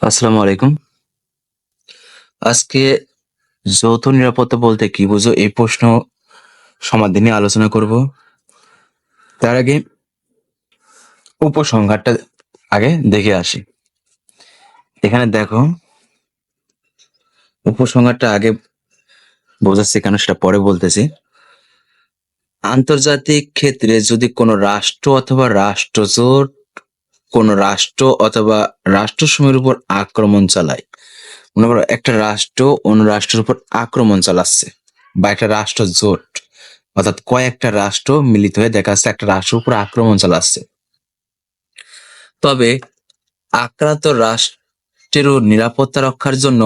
আসসালামু আলাইকুম। আজকে যৌথ নিরাপত্তা বলতে কি বুঝো? এই প্রশ্ন সমাধান নিয়ে আলোচনা করব। তার আগে উপসংহারটা আগে দেখে আসি। এখানে দেখো, উপসংহারটা আগে বোঝাচ্ছি কেন সেটা পরে বলতেছি। আন্তর্জাতিক ক্ষেত্রে যদি কোনো রাষ্ট্র অথবা রাষ্ট্রজোট কোনো রাষ্ট্র অথবা রাষ্ট্রসমূহের উপর আক্রমণ চালায়, মনে করো একটা রাষ্ট্র অন্য রাষ্ট্রের উপর আক্রমণ চালাচ্ছে, বা একটা রাষ্ট্র জোট অর্থাৎ কয়েকটা রাষ্ট্র মিলিত হয়ে দেখা যাচ্ছে একটা রাষ্ট্রের উপর আক্রমণ চালাচ্ছে। তবে আক্রান্ত রাষ্ট্রেরও নিরাপত্তা রক্ষার জন্য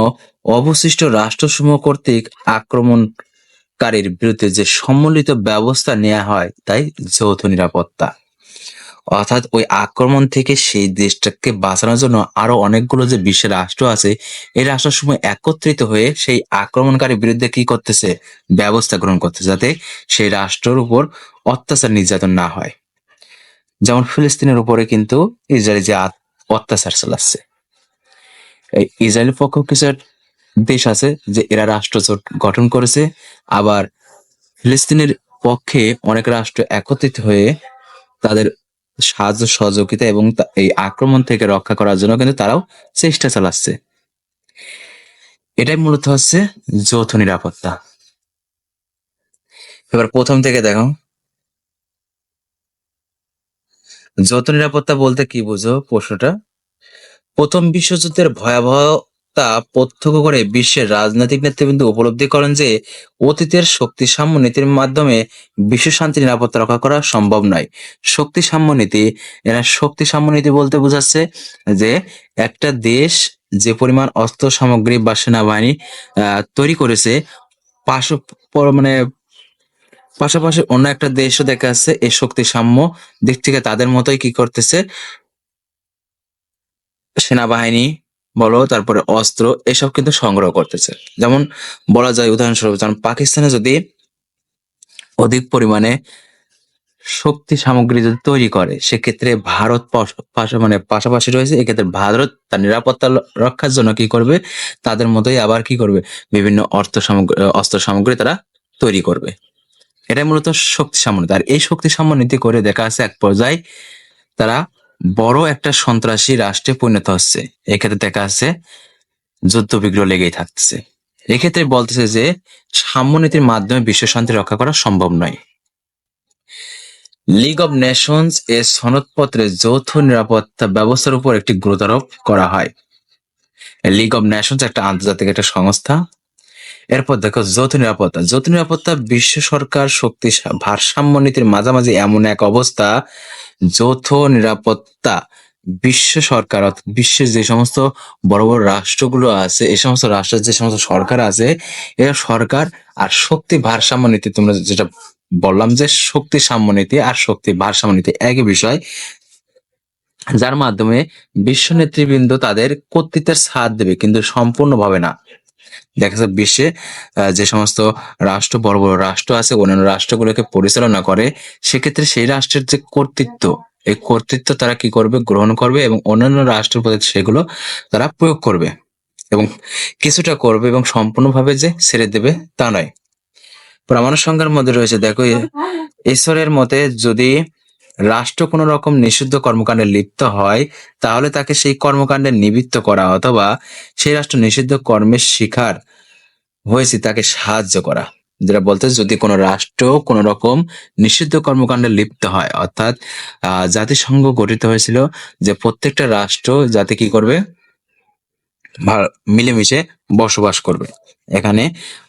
অবশিষ্ট রাষ্ট্রসমূহ কর্তৃক আক্রমণকারীর বিরুদ্ধে যে সম্মিলিত ব্যবস্থা নেওয়া হয় তাই যৌথ নিরাপত্তা। অর্থাৎ ওই আক্রমণ থেকে সেই দেশটাকে বাঁচানোর জন্য আরো অনেকগুলো যে বিশ্বের রাষ্ট্র আছে, এই রাষ্ট্রসমূহ একত্রিত হয়ে সেই আক্রমণকারীর বিরুদ্ধে কি করতেছে? ব্যবস্থা গ্রহণ করতেছে, যাতে সেই রাষ্ট্রের উপর অত্যাচার নির্যাতন না হয়। যেমন ফিলিস্তিনের উপরে কিন্তু ইসরায়েল যে অত্যাচার চালাচ্ছে, এই ইসরায়েলের পক্ষ কিছু দেশ আছে যে এরা রাষ্ট্র জোট গঠন করেছে, আবার ফিলিস্তিনের পক্ষে অনেক রাষ্ট্র একত্রিত হয়ে তাদের সাহায্য সহযোগিতা এবং এই আক্রমণ থেকে রক্ষা করার জন্য কিন্তু তারাও চেষ্টা চালাচ্ছে। এটাই মূলত হচ্ছে যৌথ নিরাপত্তা। এবার প্রথম থেকে দেখো, যৌথ নিরাপত্তা বলতে কি বুঝো? প্রশ্নটা, প্রথম বিশ্বযুদ্ধের ভয়াবহতা প্রত্যক্ষ করে বিশ্বের রাজনৈতিক নেতৃবৃন্দ উপলব্ধি করেন যে অতীতের শক্তি সাম্য নীতির মাধ্যমে বিশ্ব শান্তি নিরাপত্তা রক্ষা করা সম্ভব নয়। শক্তি সাম্য নীতি, এরা শক্তি সাম্য নীতি বলতে বোঝাচ্ছে যে একটা দেশ যে পরিমাণ অস্ত্র সামগ্রী বা সেনাবাহিনী তৈরি করেছে, পাশ মানে পাশাপাশি অন্য একটা দেশও দেখা যাচ্ছে এই শক্তি সাম্য দিক থেকে তাদের মতোই কি করতেছে, সেনাবাহিনী বলো, তারপরে অস্ত্র এসব কিন্তু সংগ্রহ করতেছে। যেমন বলা যায় উদাহরণস্বরূপ, যেমন পাকিস্তানে যদি অধিক পরিমাণে শক্তি সামগ্রী যদি তৈরি করে, সেক্ষেত্রে ভারত মানে পাশাপাশি রয়েছে, এক্ষেত্রে ভারত তার নিরাপত্তা রক্ষার জন্য কি করবে? তাদের মতোই আবার কি করবে? বিভিন্ন অস্ত্র সামগ্রী তারা তৈরি করবে। এটাই মূলত শক্তি সামনীতি। আর এই শক্তি সামনীতি করে দেখা যাচ্ছে এক পর্যায়ে তারা বড় একটা সন্ত্রাসী রাষ্ট্রে পরিণত হচ্ছে। এক্ষেত্রে দেখা যাচ্ছে যুদ্ধ বিগ্রহ লেগেই থাকতেছে। এক্ষেত্রে বলতেছে যে সাম্যনীতির মাধ্যমে বিশ্ব শান্তি রক্ষা করা সম্ভব নয়। লিগ অব নেশনস এর সনদপত্রে যৌথ নিরাপত্তা ব্যবস্থার উপর একটি গুরুত্ব আরোপ করা হয়। লিগ অব নেশনস একটা আন্তর্জাতিক একটা সংস্থা। এরপর দেখো যৌথ নিরাপত্তা। যৌথ নিরাপত্তা বিশ্ব সরকার শক্তি ভারসাম্য নীতির মাঝামাঝি এমন এক অবস্থা, যৌথ নিরাপত্তা বিশ্ব সরকার অর্থাৎ বিশ্বের যে সমস্ত বড় বড় রাষ্ট্রগুলো আছে, এই সমস্ত রাষ্ট্রের যে সমস্ত সরকার আছে, এরা সরকার আর শক্তি ভারসাম্য নীতি, তোমরা যেটা বললাম যে শক্তি সাম্য নীতি আর শক্তি ভারসাম্য নীতি একই বিষয়, যার মাধ্যমে বিশ্ব নেতৃবৃন্দ তাদের কর্তৃত্বের ছাড় দেবে, কিন্তু সম্পূর্ণভাবে না। দেখা যাচ্ছে বিশ্বে যে সমস্ত রাষ্ট্র, বড় বড় রাষ্ট্র আছে, অন্যান্য রাষ্ট্রগুলোকে পরিচালনা করে, সেক্ষেত্রে সেই রাষ্ট্রের যে কর্তৃত্ব, এই কর্তৃত্ব তারা কি করবে? গ্রহণ করবে, এবং অন্যান্য রাষ্ট্রের প্রতি সেগুলো তারা প্রয়োগ করবে, এবং কিছুটা করবে, এবং সম্পূর্ণভাবে যে ছেড়ে দেবে তা নয়। পরমাণু সংখ্যার মধ্যে রয়েছে, দেখো ঈশ্বরের মতে যদি রাষ্ট্র কোনো রকম নিষিদ্ধ কর্মকাণ্ডে লিপ্ত হয়, তাহলে তাকে সেই কর্মকাণ্ডে নিবৃত্ত করা অথবা সেই রাষ্ট্র নিষিদ্ধ কর্মের শিকার হয়েছে তাকে সাহায্য করা। যেটা বলতে, যদি কোনো রাষ্ট্র কোনো রকম নিষিদ্ধ কর্মকাণ্ডে লিপ্ত হয়, অর্থাৎ জাতিসংঘ গঠিত হয়েছিল যে প্রত্যেকটা রাষ্ট্র যাতে কি করবে? মিলেমিশে বসবাস করবে, এখানে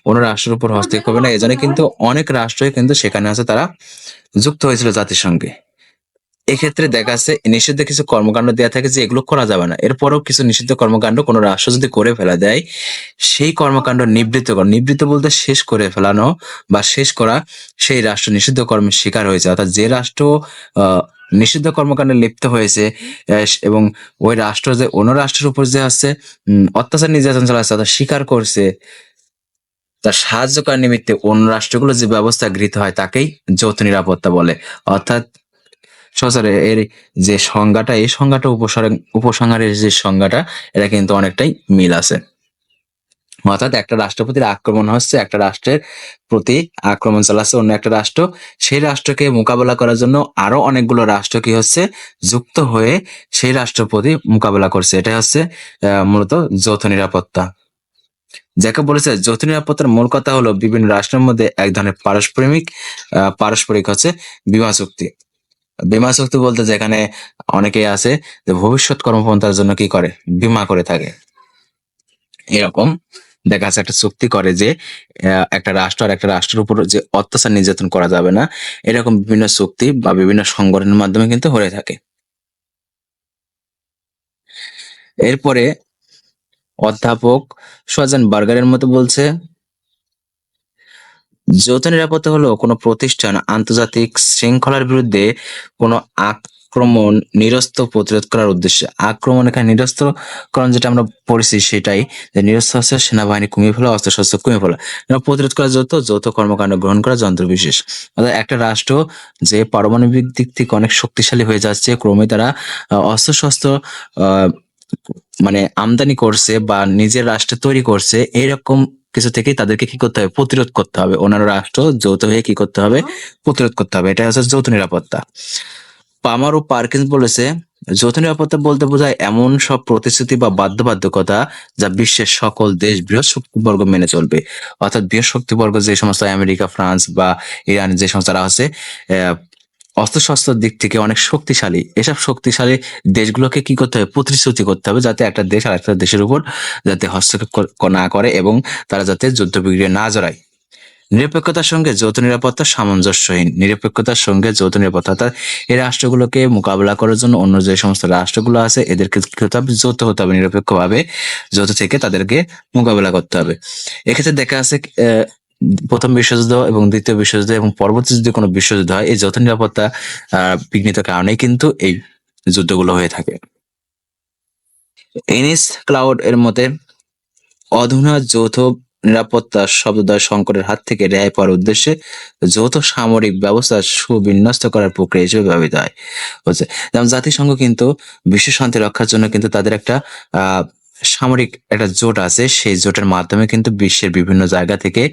কোনো রাষ্ট্রের উপর হস্তক্ষেপ করবে না। এজন্য কিন্তু অনেক রাষ্ট্রই কিন্তু সেখানে আছে, তারা যুক্ত হয়েছিল জাতিসংঘে। এক্ষেত্রে দেখা যাচ্ছে নিষিদ্ধ কিছু কর্মকাণ্ড দেওয়া থাকে যে এগুলো করা যাবে না। এরপরেও কিছু নিষিদ্ধ কর্মকাণ্ড কোনো রাষ্ট্র যদি করে ফেলা দেয়, সেই কর্মকাণ্ড নিবৃত্ত বলতে শেষ করে ফেলানো বা শেষ করা, সেই রাষ্ট্র নিষিদ্ধ কর্মের শিকার হয়েছে। অর্থাৎ যে রাষ্ট্র নিষিদ্ধ কর্মকাণ্ডে লিপ্ত হয়েছে, এবং ওই রাষ্ট্র যে অন্য রাষ্ট্রের উপর যে আছে অত্যাচার নির্যাতন চালাচ্ছে, অর্থাৎ স্বীকার করছে, তার সাহায্য করার নিমিত্তে অন্য রাষ্ট্রগুলো যে ব্যবস্থা গৃহীত হয় তাকেই যৌথ নিরাপত্তা বলে। অর্থাৎ সহসারে এর যে সংজ্ঞাটা, এই সংজ্ঞাটা উপসংহারের যে সংজ্ঞাটা, এটা কিন্তু অনেকটাই মিল আছে। অর্থাৎ একটা রাষ্ট্রপতির আক্রমণ হচ্ছে, একটা রাষ্ট্রের প্রতি আক্রমণ চালাচ্ছে অন্য একটা রাষ্ট্র, সেই রাষ্ট্রকে মোকাবেলা করার জন্য আরো অনেকগুলো রাষ্ট্র কি হচ্ছে, যুক্ত হয়ে সেই রাষ্ট্রপতি মোকাবেলা করছে। এটা হচ্ছে মূলত যৌথ নিরাপত্তা। যাকে বলেছে যৌথ নিরাপত্তার মূল কথা হলো বিভিন্ন রাষ্ট্রের মধ্যে এক ধরনের পারস্পরিক হচ্ছে বীমা চুক্তি। বীমা চুক্তি বলতে যেখানে অনেকেই আছে যে ভবিষ্যৎ কর্মপন্থার জন্য কি করে, বীমা করে থাকে। এরকম দেখা যাচ্ছে একটা চুক্তি করে যে একটা রাষ্ট্র আর একটা রাষ্ট্রের উপর যে অত্যাচার নির্যাতন করা যাবে না, এরকম বিভিন্ন চুক্তি বা বিভিন্ন সংগঠনের মাধ্যমে কিন্তু হয়ে থাকে। এরপরে অধ্যাপক সোয়াজান বার্গারের মতো বলছে, যৌথ নিরাপত্তা হলো কোনো প্রতিষ্ঠান আন্তর্জাতিক শৃঙ্খলার বিরুদ্ধে কোনো আক্রমণ নিরস্ত্র প্রতিরোধ করার উদ্দেশ্যে। আক্রমণ এখানে নিরস্ত্রকরণ যেটা আমরা পড়েছি সেটাই, যে নিরস্ত্র হচ্ছে সেনাবাহিনী কমিয়ে ফেলা, অস্ত্রশস্ত্র কমিয়ে ফেলা, প্রতিরোধ করা যৌথ কর্মকাণ্ড গ্রহণ করা যন্ত্র বিশেষ। অর্থাৎ একটা রাষ্ট্র যে পারমাণবিক দিক থেকে অনেক শক্তিশালী হয়ে যাচ্ছে, ক্রমে তারা অস্ত্রশস্ত্র আহ মানে আমদানি করছে বা নিজের রাষ্ট্র তৈরি করছে, এরকম কিছু থেকেই তাদেরকে কি করতে হবে, প্রতিরোধ করতে হবে। অন্যান্য রাষ্ট্র যৌথ হয়ে কি করতে হবে, প্রতিরোধ করতে হবে। এটা হচ্ছে যৌথ নিরাপত্তা। পামার ও পার্কিন্স বলেছে, যৌথ নিরাপত্তা বলতে বোঝায় এমন সব প্রতিশ্রুতি বা বাধ্যবাধকতা যা বিশ্বের সকল দেশ বৃহৎ শক্তিবর্গ মেনে চলবে। অর্থাৎ বৃহৎ শক্তিবর্গ যে সমস্ত আমেরিকা, ফ্রান্স বা ইরান, যে সমস্ত তারা আছে অস্ত্রশস্ত্রের দিক থেকে অনেক শক্তিশালী, এসব শক্তিশালী দেশগুলোকে কি করতে হবে, প্রতিশ্রুতি করতে হবে যাতে একটা দেশ আর একটা দেশের উপর যাতে হস্তক্ষেপ না করে এবং তারা যাতে যুদ্ধ বিগ্রহে না জড়ায়। নিরপেক্ষতার সঙ্গে যৌথ নিরাপত্তা সামঞ্জস্যহীন। নিরপেক্ষতার সঙ্গে যৌথ নিরাপত্তা, অর্থাৎ এই রাষ্ট্রগুলোকে মোকাবেলা করার জন্য অন্য যে সমস্ত রাষ্ট্রগুলো আছে এদেরকে কি হতে হবে, যৌথ হতে হবে, নিরপেক্ষভাবে যৌথ থেকে তাদেরকে মোকাবেলা করতে হবে। এক্ষেত্রে দেখা আছে প্রথম বিশ্বযুদ্ধ এবং দ্বিতীয় বিশ্বযুদ্ধ এবং পরবর্তী যদি কোনো বিশ্বযুদ্ধ হয়, এই যৌথ নিরাপত্তা বিঘ্নিত কারণেই কিন্তু এই যুদ্ধগুলো হয়ে থাকে। এনিস ক্লাউড এর মতে, অধুনা যৌথ নিরাপত্তা শব্দদ্বয় সংকটের হাত থেকে রেহাই পাওয়ার উদ্দেশ্যে যৌথ সামরিক ব্যবস্থা সুবিন্যস্ত করার প্রক্রিয়া হিসেবে ব্যবহৃত হয় হচ্ছে। যেমন জাতিসংঘ কিন্তু বিশ্ব শান্তি রক্ষার জন্য কিন্তু তাদের একটা সামরিক একটা জোট আছে, সেই জোটের মাধ্যমে কিন্তু বিশ্বের বিভিন্ন জায়গা থেকে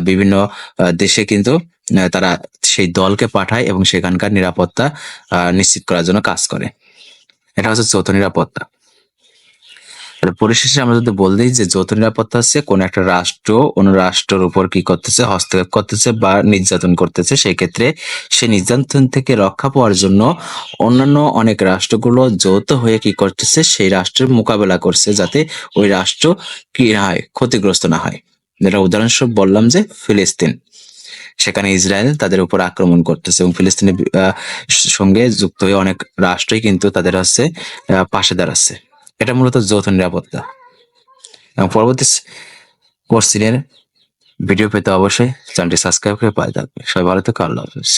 বিভিন্ন দেশে কিন্তু তারা সেই দলকে পাঠায় এবং সেখানকার নিরাপত্তা নিশ্চিত করার জন্য কাজ করে। এটা হচ্ছে যৌথ নিরাপত্তা। পরিশেষে আমরা যদি বলতেই যে যৌথ নিরাপত্তা হচ্ছে কোন একটা রাষ্ট্র অন্য রাষ্ট্রের উপর কি করতেছে, হস্তক্ষেপ করতেছে বা নির্যাতন করতেছে, সেই ক্ষেত্রে সে নির্যাতন থেকে রক্ষা পাওয়ার জন্য অন্যান্য অনেক রাষ্ট্রগুলো যৌথ হয়ে কি করতেছে, সেই রাষ্ট্রের মোকাবেলা করছে যাতে ওই রাষ্ট্র কি না হয়, ক্ষতিগ্রস্ত না হয়। যেটা উদাহরণস্বরূপ বললাম যে ফিলিস্তিন, সেখানে ইসরায়েল তাদের উপর আক্রমণ করতেছে এবং ফিলিস্তিনের সঙ্গে যুক্ত হয়ে অনেক রাষ্ট্রই কিন্তু তাদের হচ্ছে পাশে দাঁড়াচ্ছে। এটা মূলত যৌথ নিরাপত্তা। এবং পরবর্তী কোর্সের ভিডিও পেতে অবশ্যই চ্যানেলটি সাবস্ক্রাইব করে পাশে থাকবে। সবাই ভালো থেকো, আল্লাহ হাফেজ।